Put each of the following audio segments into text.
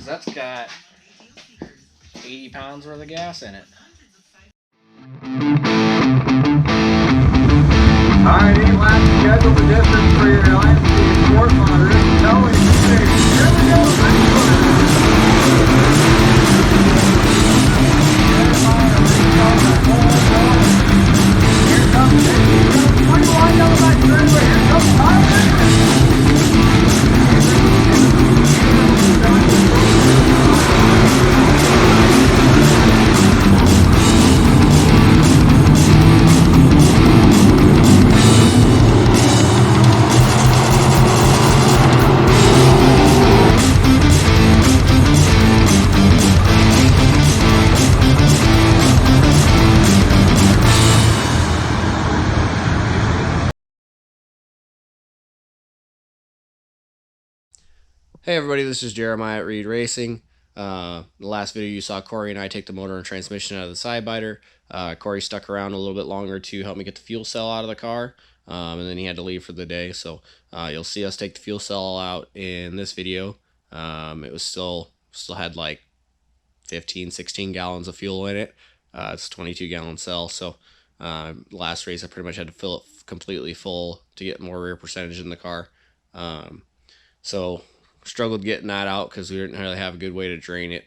because that's got 80 pounds worth of gas in it. Alright, 8 laps scheduled. The distance for your IMC sport monitor is telling you. Here we go, next one. Here comes it. 21 down the back straightaway. Here comes Tyler. Hey everybody, this is Jeremiah at Reed Racing. The last video you saw Corey and I take the motor and transmission out of the SideBiter. Corey stuck around a little bit longer to help me get the fuel cell out of the car, and then he had to leave for the day. So you'll see us take the fuel cell out in this video. It was still had like 16 gallons of fuel in it. It's a 22-gallon cell, so last race I pretty much had to fill it completely full to get more rear percentage in the car. So struggled getting that out because we didn't really have a good way to drain it.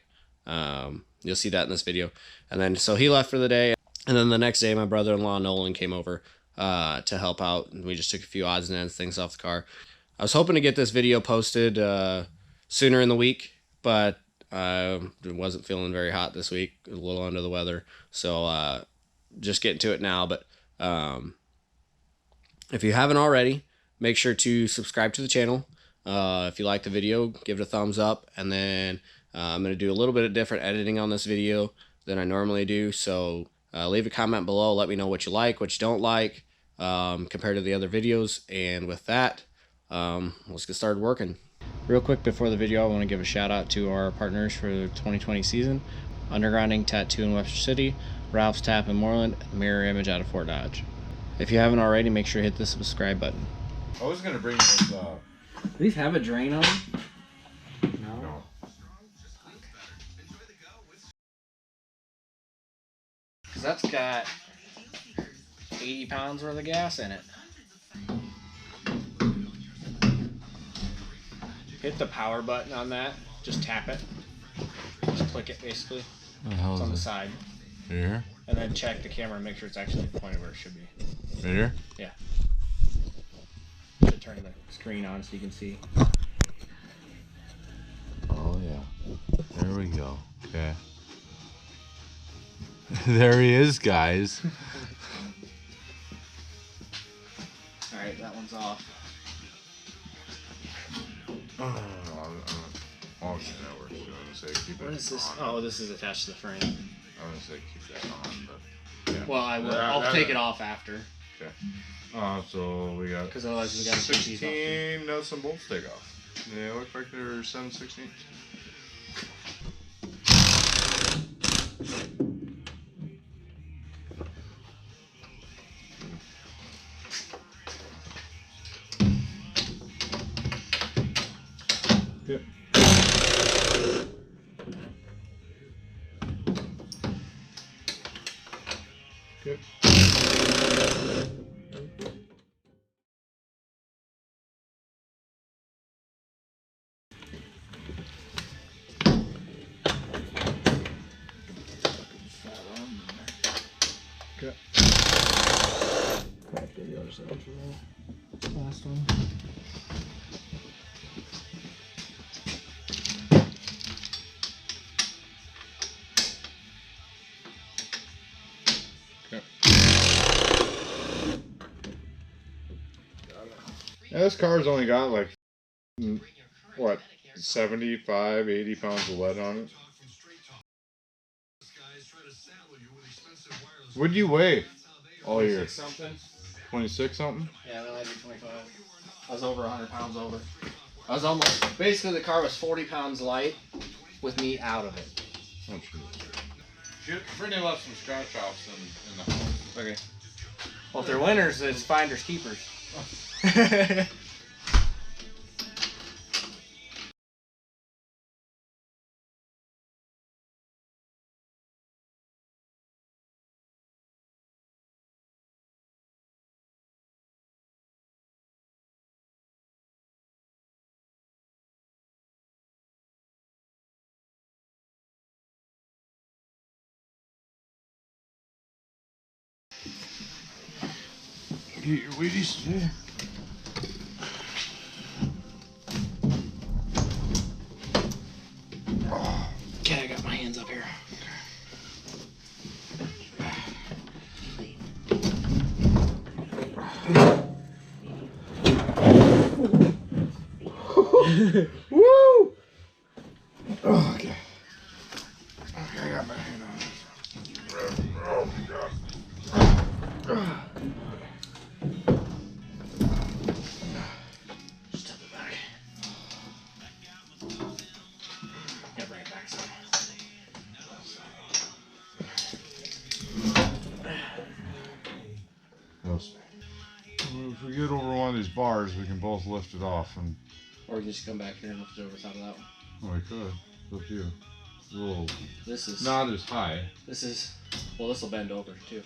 You'll see that in this video. And then so he left for the day, and then the next day my brother-in-law Nolan came over to help out, and we just took a few odds and ends things off the car. I was hoping to get this video posted sooner in the week, but wasn't feeling very hot this week, a little under the weather, so just getting to it now. But if you haven't already, make sure to subscribe to the channel. If you like the video, give it a thumbs up, and then I'm going to do a little bit of different editing on this video than I normally do, so leave a comment below, let me know what you like, what you don't like, compared to the other videos, and with that, let's get started working. Real quick before the video, I want to give a shout out to our partners for the 2020 season: Undergrounding Tattoo in Webster City, Ralph's Tap in Moreland, and Mirror Image out of Fort Dodge. If you haven't already, make sure to hit the subscribe button. I was going to bring this Do these have a drain on them? No. Because that's got 80 pounds worth of gas in it. Hit the power button on that. Just tap it. Just click it, basically. What the hell it's on the is side. it? Right here? And then check the camera and make sure it's actually pointed where it should be. Right here? Yeah. Should turn the screen on so you can see. Oh, yeah. There we go. Okay. There he is, guys. Alright, that one's off. Oh, shit, that works. I was going to say keep it What is this? on. Oh, this is attached to the frame. I was going to say keep that on, but yeah. Well, I will. I'll take it off after. Okay. So we got Because otherwise we got to take these off. 16 nuts and bolts take off. They look like they're 7/16. Yep. Good. Okay. Back to the other side for the last one. Yeah, this car's only got like, what, 75, 80 pounds of lead on it. What do you weigh all year? 26 something. 26 something? Yeah, then I did 25. I was over 100 pounds over. I was almost, basically the car was 40 pounds light with me out of it. Oh, shit. Brittany left some scratch offs in the house. Okay. Well, if they're winners, it's finders keepers. Get your Wheaties. Yeah. Okay, I got my hands up here. Woo! Oh, okay. Okay, I got my hand on it. Oh my god. Step it back. Yeah, bring it back some. If we get over one of these bars, we can both lift it off, and Or you just come back here and lift it over top of that one. oh, I could. It's up to you. It's a little This is not as high. This is well. This will bend over too.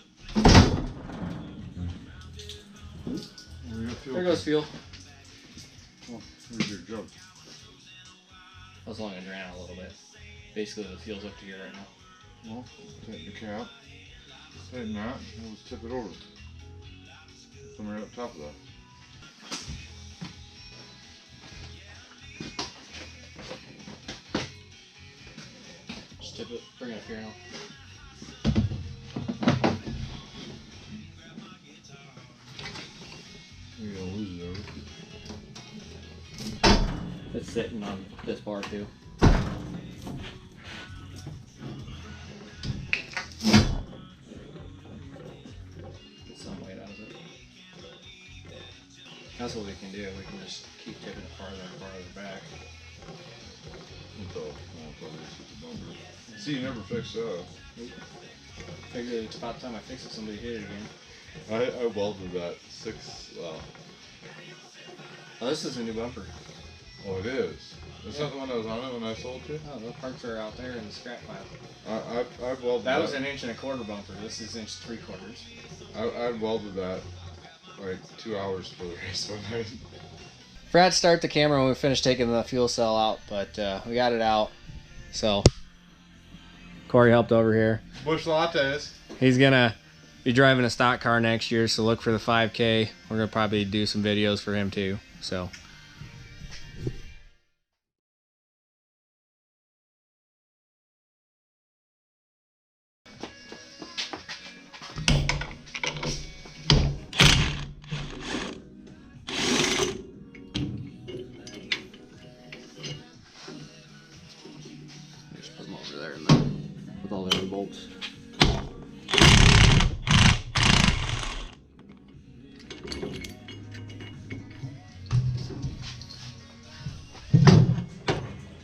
There goes fuel. Oh, where's your jug? I was only gonna drain out a little bit. Basically, the fuel's up to here right now. Well, tighten the cap. Tighten that, and we'll just tip it over. Come right up top of that. Just tip it. Bring it up here now. You're gonna lose it over. It's sitting on this bar too. Get some weight out of it. That's what we can do. We can just keep tipping it farther and farther back. See, you never fixed that. Figured it's about time I fix it. Somebody hit it again. I welded that Oh, this is a new bumper. Oh, it is. Is that the one that was on it when I sold you? Oh, the parts are out there in the scrap pile. I welded That was an 1.25 inch bumper. This is 3/4 inch. I welded that like 2 hours for the race one night. Forgot to start the camera when we finished taking the fuel cell out, but we got it out. So Corey helped over here. Bush lattes. He's gonna be driving a stock car next year, so look for the 5K. We're gonna probably do some videos for him too. So. Just put them over there with all the other bolts.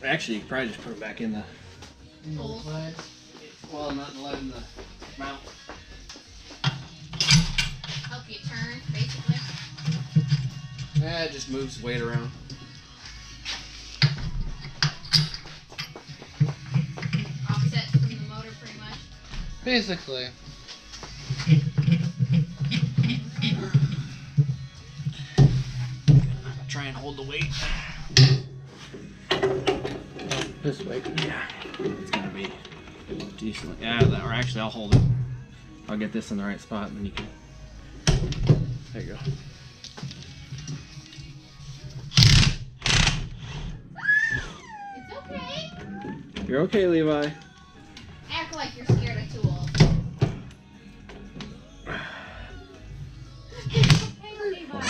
Actually, you could probably just put them back in the lead. Well, not in the lead, in the mount. Help you turn, basically. Yeah, it just moves weight around. Offset from the motor, pretty much. Basically. Try and hold the weight. This way. Yeah. It's gonna be decent. Yeah, or actually I'll hold it. I'll get this in the right spot and then you can. There you go. It's okay. You're okay, Levi. Act like you're scared of tools. It's okay, Levi.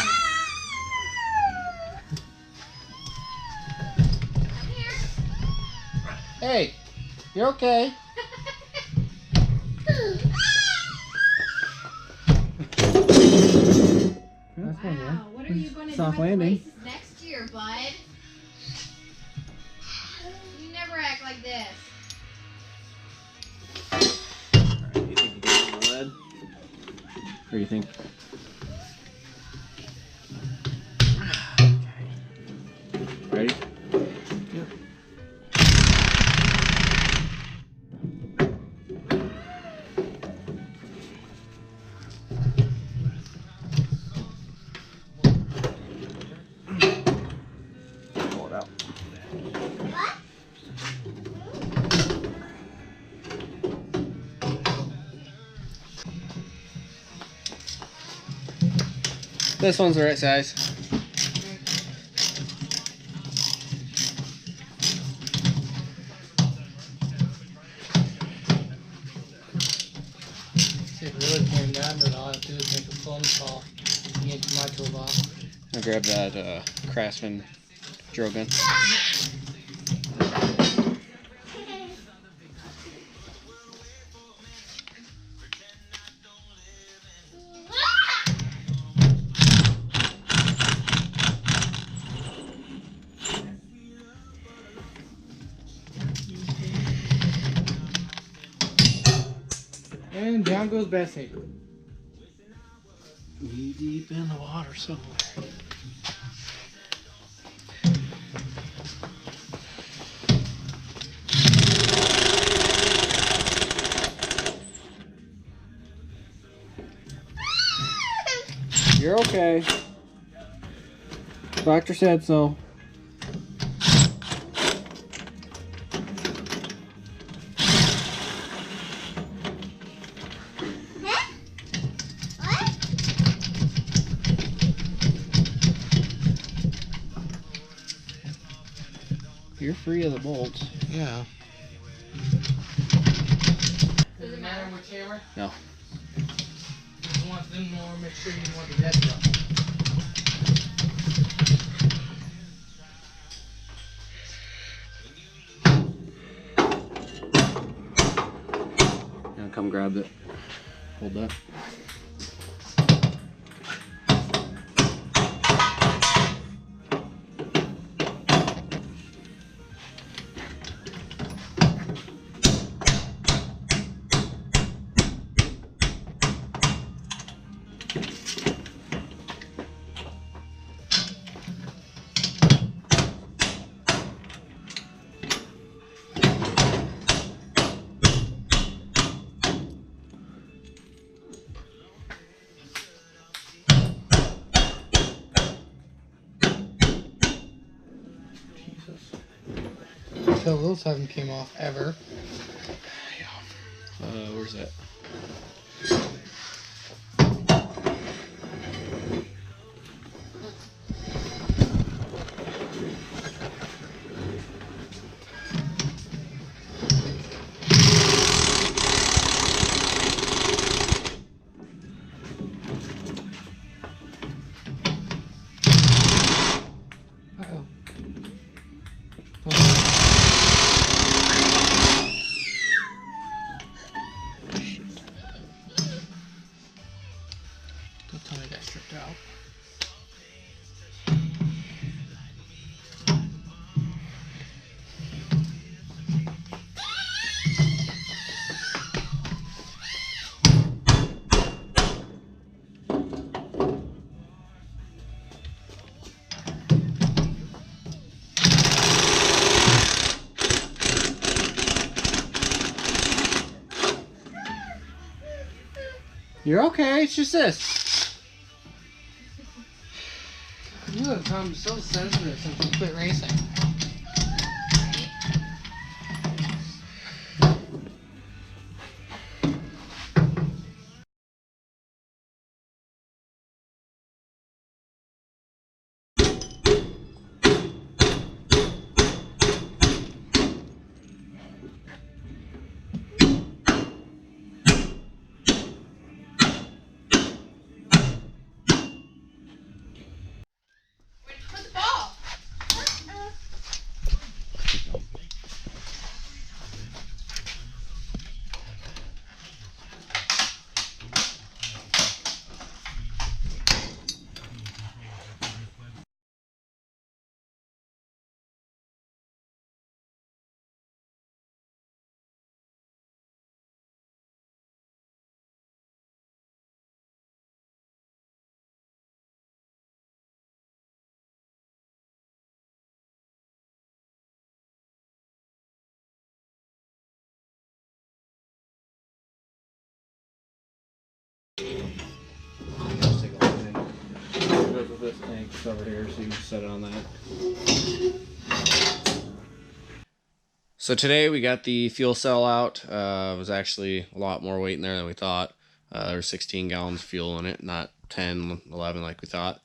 Come here. Hey, you're okay. Wow, what are you going to do Soft at the landing. races next year, bud? You never act like this. Alright, you think you get it on the lead? Or you think? Ready? Yep. Pull it out. This one's the right size. See if it really came down to it, all I have to do is make a phone call and get to my toolbox. I'll grab that Craftsman drill gun. And down goes Bessie. Knee deep in the water somewhere. You're okay. Doctor said so. You're free of the bolts. Yeah. Does it matter which hammer? No. If you want them more, make sure you want the dead drop. Now come grab it. Hold that. So those haven't came off ever. Where's that? Uh-oh. Don't tell me I got stripped out. You're okay. It's just this. You have become so sensitive since you quit racing. Where'd you put the ball? Let's take a look. It goes with this tank. It's over here, so you can set it on that. So today we got the fuel cell out. It was actually a lot more weight in there than we thought. There was 16 gallons of fuel in it, not 10, 11 like we thought.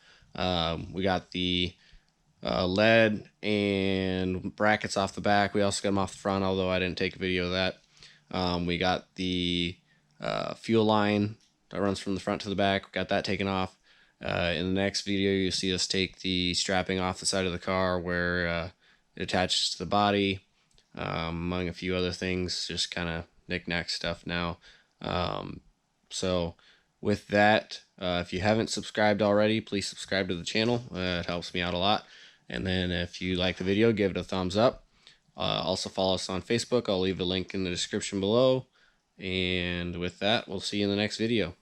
We got the lead and brackets off the back. We also got them off the front, although I didn't take a video of that. We got the fuel line that runs from the front to the back. We got that taken off. In the next video, you'll see us take the strapping off the side of the car where it attaches to the body, among a few other things, just kind of knick-knack stuff now. So with that, if you haven't subscribed already, please subscribe to the channel. It helps me out a lot. And then if you like the video, give it a thumbs up. Also follow us on Facebook. I'll leave a link in the description below. And with that, we'll see you in the next video.